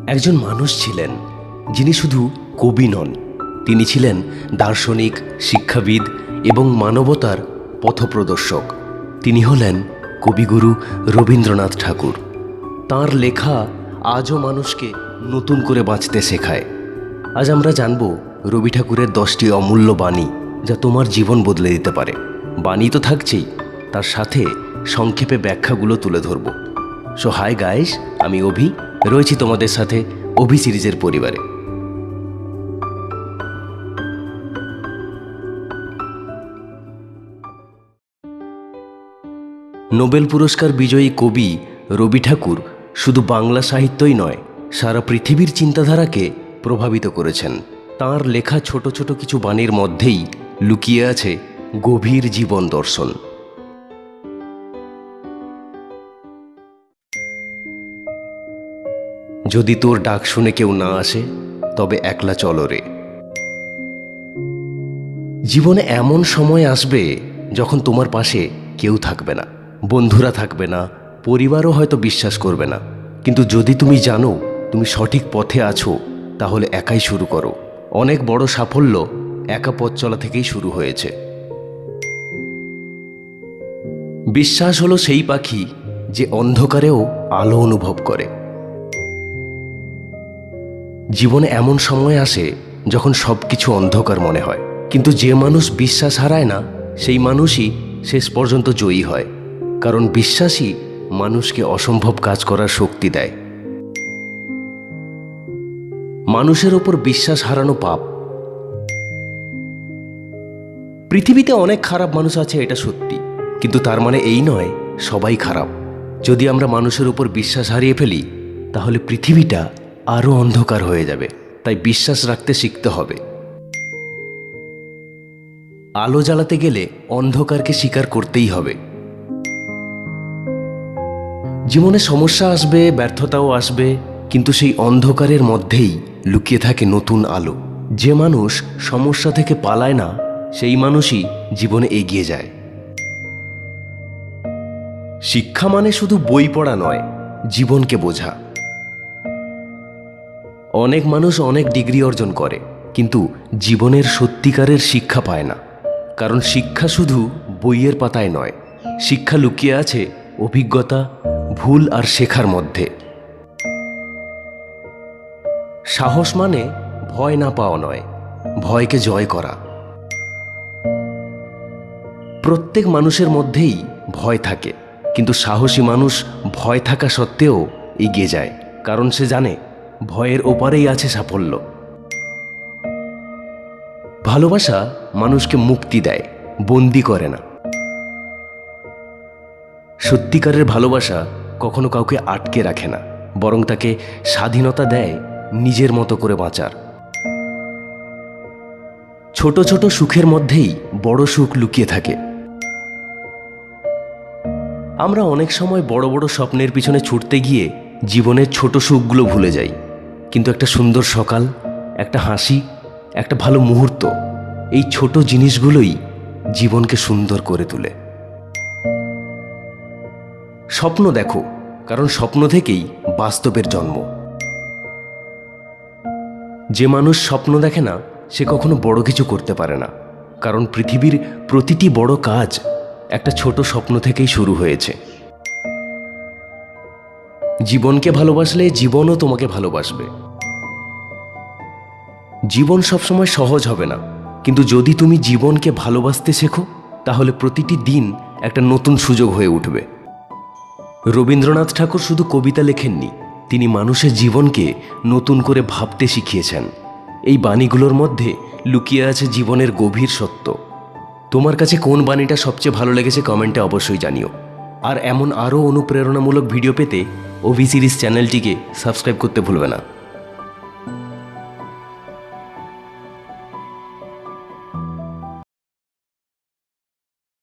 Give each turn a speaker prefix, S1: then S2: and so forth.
S1: একজন মানুষ ছিলেন যিনি শুধু কবি নন, তিনি ছিলেন দার্শনিক, শিক্ষাবিদ এবং মানবতার পথপ্রদর্শক। তিনি হলেন কবিগুরু রবীন্দ্রনাথ ঠাকুর। তাঁর লেখা আজও মানুষকে নতুন করে বাঁচতে শেখায়। আজ আমরা জানব রবি ঠাকুরের 10টি অমূল্য বাণী, যা তোমার জীবন বদলে দিতে পারে। বাণী তো থাকছেই, তার সাথে সংক্ষেপে ব্যাখ্যাগুলো তুলে ধরব। সো হাই গাইস, আমি অভি, রয়েছি তোমাদের সাথে অভি সিরিজের পরিবারে। নোবেল পুরস্কার বিজয়ী কবি রবি ঠাকুর শুধু বাংলা সাহিত্যই নয়, সারা পৃথিবীর চিন্তাধারাকে প্রভাবিত করেছেন। তাঁর লেখা ছোট ছোট কিছু বাণীর মধ্যেই লুকিয়ে আছে গভীর জীবন দর্শন। যদি তোর ডাক শুনে কেউ না আসে, তবে একলা চলো রে। জীবনে এমন সময় আসবে যখন তোমার পাশে কেউ থাকবে না, বন্ধুরা থাকবে না, পরিবারও হয়তো বিশ্বাস করবে না। কিন্তু যদি তুমি জানো তুমি সঠিক পথে আছো, তাহলে একাই শুরু করো। অনেক বড় সাফল্য একা পথ চলা থেকেই শুরু হয়েছে। বিশ্বাস হলো সেই পাখি যে অন্ধকারেও আলো অনুভব করে। জীবনে এমন সময় আসে যখন সবকিছু অন্ধকার মনে হয়, কিন্তু যে মানুষ বিশ্বাস হারায় না, সেই মানুষই শেষ পর্যন্ত জয়ী হয়। কারণ বিশ্বাসই মানুষকে অসম্ভব কাজ করার শক্তি দেয়। মানুষের ওপর বিশ্বাস হারানো পাপ। পৃথিবীতে অনেক খারাপ মানুষ আছে, এটা সত্যি, কিন্তু তার মানে এই নয় সবাই খারাপ। যদি আমরা মানুষের উপর বিশ্বাস হারিয়ে ফেলি, তাহলে পৃথিবীটা আরো অন্ধকার হয়ে যাবে। তাই বিশ্বাস রাখতে শিখতে হবে। আলো জ্বালাতে গেলে অন্ধকারকে স্বীকার করতেই হবে। জীবনে সমস্যা আসবে, ব্যর্থতাও আসবে, কিন্তু সেই অন্ধকারের মধ্যেই লুকিয়ে থাকে নতুন আলো। যে মানুষ সমস্যা থেকে পালায় না, সেই মানুষই জীবনে এগিয়ে যায়। শিক্ষা মানে শুধু বই পড়া নয়, জীবনকে বোঝা। অনেক মানুষ অনেক ডিগ্রি অর্জন করে, কিন্তু জীবনের সত্যিকারের শিক্ষা পায় না। কারণ শিক্ষা শুধু বইয়ের পাতায় নয়, শিক্ষা লুকিয়ে আছে অভিজ্ঞতা, ভুল আর শেখার মধ্যে। সাহস মানে ভয় না পাওয়া নয়, ভয়কে জয় করা। প্রত্যেক মানুষের মধ্যেই ভয় থাকে, কিন্তু সাহসী মানুষ ভয় থাকা সত্ত্বেও এগিয়ে যায়, কারণ সে জানে ভয়ের ওপারেই আছে সাফল্য। ভালোবাসা মানুষকে মুক্তি দেয়, বন্দি করে না। সত্যিকারের ভালোবাসা কখনো কাউকে আটকে রাখে না, বরং তাকে স্বাধীনতা দেয় নিজের মতো করে বাঁচার। ছোট ছোট সুখের মধ্যেই বড় সুখ লুকিয়ে থাকে। আমরা অনেক সময় বড় বড় স্বপ্নের পিছনে ছুটতে গিয়ে জীবনের ছোট সুখগুলো ভুলে যাই। কিন্তু একটা সুন্দর সকাল, একটা হাসি, একটা ভালো মুহূর্ত, এই ছোট জিনিসগুলোই জীবনকে সুন্দর করে তোলে। স্বপ্ন দেখো, কারণ স্বপ্ন থেকেই বাস্তবের জন্ম। যে মানুষ স্বপ্ন দেখে না, সে কখনো বড় কিছু করতে পারে না। কারণ পৃথিবীর প্রতিটি বড় কাজ একটা ছোট স্বপ্ন থেকেই শুরু হয়েছে। জীবনকে ভালোবাসলে জীবনও তোমাকে ভালোবাসবে। জীবন সবসময় সহজ হবে না, কিন্তু যদি তুমি জীবনকে ভালোবাসতে শেখো, তাহলে প্রতিটি দিন একটা নতুন সুযোগ হয়ে উঠবে। রবীন্দ্রনাথ ঠাকুর শুধু কবিতা লেখেননি, তিনি মানুষের জীবনকে নতুন করে ভাবতে শিখিয়েছেন। এই বাণীগুলোর মধ্যে লুকিয়ে আছে জীবনের গভীর সত্য। তোমার কাছে কোন বাণীটা সবচেয়ে ভালো লেগেছে কমেন্টে অবশ্যই জানিও। আর এমন আরও অনুপ্রেরণামূলক ভিডিও পেতে অভি সিরিজ চ্যানেলটিকে সাবস্ক্রাইব করতে ভুলবে না।